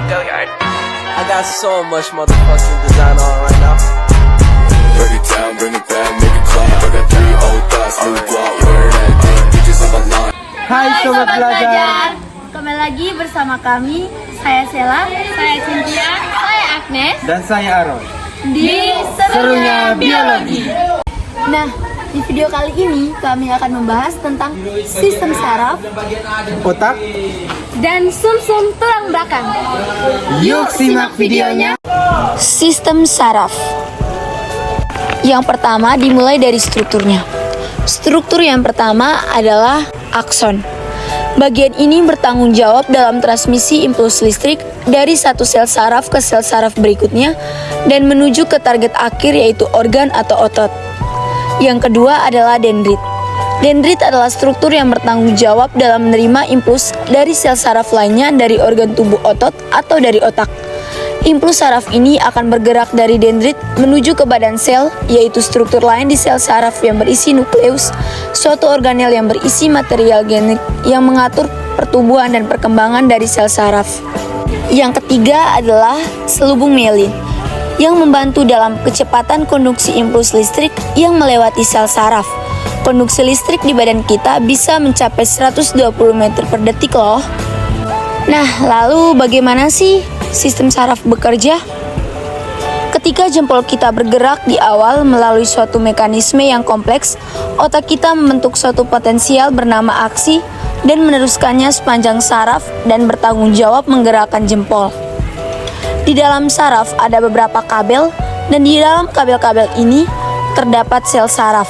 Go yard. I got so much motherfucking design on right now. Break it down, bring it back, make it clap. I got 3 old thoughts, new guap, wear that thing, bitches on my line. Hai Sobat Belajar. Kembali lagi bersama kami, saya Sela, saya Cynthia, saya Agnes, Dan saya Aron. di Serunya Biologi. Nah, di video kali ini kami akan membahas tentang sistem saraf Otak, dan sumsum tulang belakang. yuk simak videonya. Sistem saraf. Yang pertama dimulai dari strukturnya. Struktur yang pertama adalah akson. Bagian ini bertanggung jawab dalam transmisi impuls listrik dari satu sel saraf ke sel saraf berikutnya dan menuju ke target akhir yaitu organ atau otot. Yang kedua adalah dendrit. Dendrit adalah struktur yang bertanggung jawab dalam menerima impuls dari sel saraf lainnya dari organ tubuh otot atau dari otak. Impuls saraf ini akan bergerak dari dendrit menuju ke badan sel, yaitu struktur lain di sel saraf yang berisi nukleus, suatu organel yang berisi material genetik yang mengatur pertumbuhan dan perkembangan dari sel saraf. Yang ketiga adalah selubung mielin, yang membantu dalam kecepatan konduksi impuls listrik yang melewati sel saraf. Konduksi listrik di badan kita bisa mencapai 120 meter per detik loh. Nah, lalu bagaimana sih sistem saraf bekerja? Ketika jempol kita bergerak di awal melalui suatu mekanisme yang kompleks, otak kita membentuk suatu potensial bernama aksi dan meneruskannya sepanjang saraf dan bertanggung jawab menggerakkan jempol. Di dalam saraf ada beberapa kabel dan di dalam kabel-kabel ini terdapat sel saraf.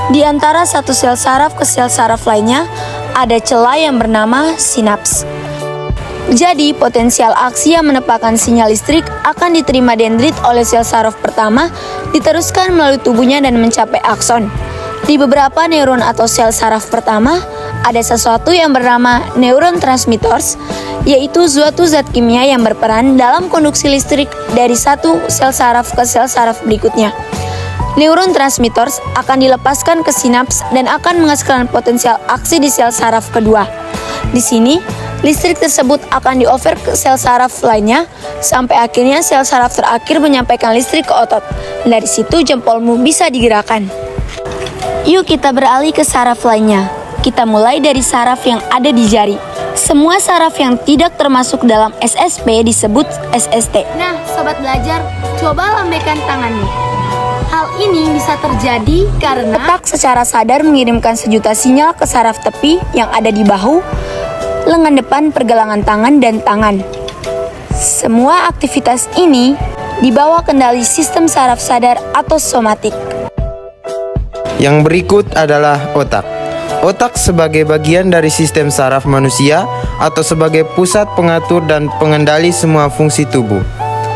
Di antara satu sel saraf ke sel saraf lainnya ada celah yang bernama sinaps. Jadi, potensial aksi yang menepakkan sinyal listrik akan diterima dendrit oleh sel saraf pertama, diteruskan melalui tubuhnya dan mencapai akson. Di beberapa neuron atau sel saraf pertama, ada sesuatu yang bernama neuron transmitters, yaitu suatu zat kimia yang berperan dalam konduksi listrik dari satu sel saraf ke sel saraf berikutnya. Neuron transmitters akan dilepaskan ke sinaps dan akan menghasilkan potensial aksi di sel saraf kedua. Di sini, listrik tersebut akan diover ke sel saraf lainnya sampai akhirnya sel saraf terakhir menyampaikan listrik ke otot. Dari situ jempolmu bisa digerakkan. Yuk kita beralih ke saraf lainnya. Kita mulai dari saraf yang ada di jari. Semua saraf yang tidak termasuk dalam SSP disebut SST. Nah, sobat belajar, coba lambaikan tanganmu. Hal ini bisa terjadi karena otak secara sadar mengirimkan sejuta sinyal ke saraf tepi yang ada di bahu, lengan depan, pergelangan tangan, dan tangan. Semua aktivitas ini di bawah kendali sistem saraf sadar atau somatik. Yang berikut adalah otak. Otak sebagai bagian dari sistem saraf manusia atau sebagai pusat pengatur dan pengendali semua fungsi tubuh.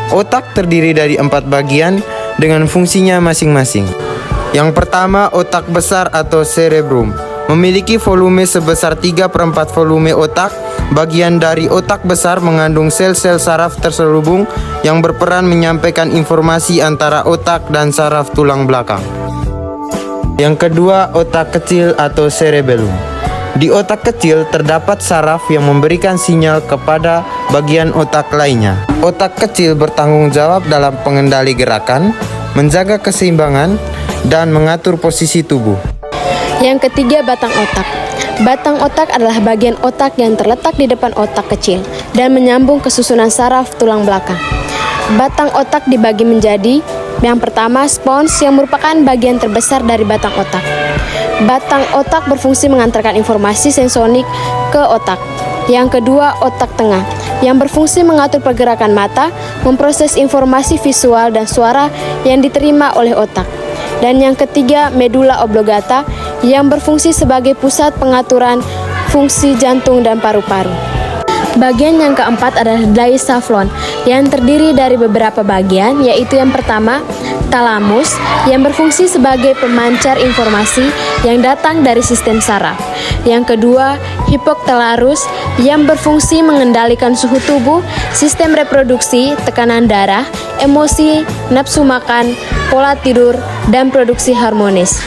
Otak terdiri dari 4 bagian dengan fungsinya masing-masing. Yang pertama, otak besar atau cerebrum. Memiliki volume sebesar 3/4 volume otak. Bagian dari otak besar mengandung sel-sel saraf terselubung yang berperan menyampaikan informasi antara otak dan saraf tulang belakang. Yang kedua, otak kecil atau cerebellum. Di otak kecil terdapat saraf yang memberikan sinyal kepada bagian otak lainnya. Otak kecil bertanggung jawab dalam pengendali gerakan, menjaga keseimbangan, dan mengatur posisi tubuh. Yang ketiga, batang otak. Batang otak adalah bagian otak yang terletak di depan otak kecil dan menyambung ke susunan saraf tulang belakang. Batang otak dibagi menjadi yang pertama, spons yang merupakan bagian terbesar dari batang otak. Batang otak berfungsi mengantarkan informasi sensorik ke otak. Yang kedua, otak tengah yang berfungsi mengatur pergerakan mata, memproses informasi visual dan suara yang diterima oleh otak. Dan yang ketiga, medula oblongata yang berfungsi sebagai pusat pengaturan fungsi jantung dan paru-paru. Bagian yang keempat adalah daisaflon yang terdiri dari beberapa bagian, yaitu yang pertama, talamus yang berfungsi sebagai pemancar informasi yang datang dari sistem saraf. Yang kedua, hipotalamus yang berfungsi mengendalikan suhu tubuh, sistem reproduksi, tekanan darah, emosi, nafsu makan, pola tidur, dan produksi harmonis.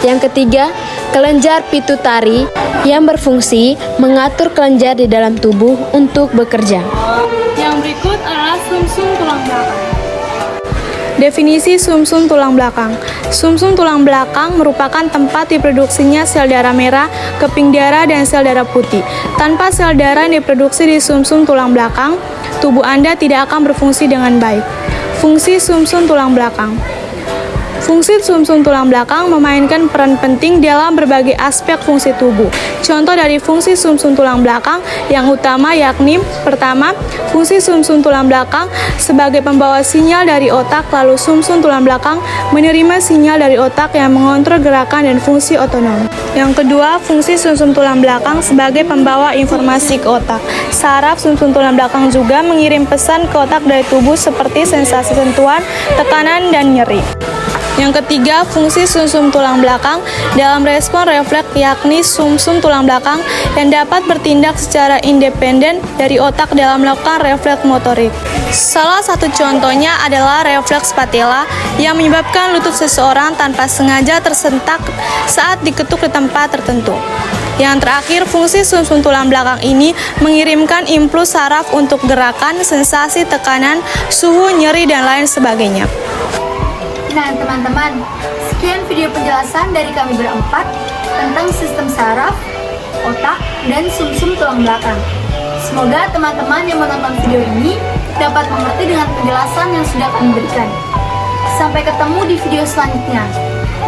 Yang ketiga, kelenjar pituitari yang berfungsi mengatur kelenjar di dalam tubuh untuk bekerja. Yang berikut adalah sumsum tulang belakang. Definisi sumsum tulang belakang. Sumsum tulang belakang merupakan tempat diproduksinya sel darah merah, keping darah, dan sel darah putih. Tanpa sel darah yang diproduksi di sumsum tulang belakang, tubuh Anda tidak akan berfungsi dengan baik. Fungsi sumsum tulang belakang. Fungsi sumsum tulang belakang memainkan peran penting dalam berbagai aspek fungsi tubuh. Contoh dari fungsi sumsum tulang belakang yang utama yakni: pertama, fungsi sumsum tulang belakang sebagai pembawa sinyal dari otak, lalu sumsum tulang belakang menerima sinyal dari otak yang mengontrol gerakan dan fungsi otonom. Yang kedua, fungsi sumsum tulang belakang sebagai pembawa informasi ke otak. Saraf sumsum tulang belakang juga mengirim pesan ke otak dari tubuh seperti sensasi sentuhan, tekanan, dan nyeri. Yang ketiga, fungsi sumsum tulang belakang dalam respon refleks yakni sumsum tulang belakang yang dapat bertindak secara independen dari otak dalam melakukan refleks motorik. Salah satu contohnya adalah refleks patella yang menyebabkan lutut seseorang tanpa sengaja tersentak saat diketuk di tempat tertentu. Yang terakhir, fungsi sumsum tulang belakang ini mengirimkan impuls saraf untuk gerakan, sensasi, tekanan, suhu, nyeri, dan lain sebagainya. Nah teman-teman, sekian video penjelasan dari kami berempat tentang sistem saraf, otak, dan sumsum tulang belakang. Semoga teman-teman yang menonton video ini dapat mengerti dengan penjelasan yang sudah kami berikan. Sampai ketemu di video selanjutnya.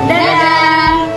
Dadah!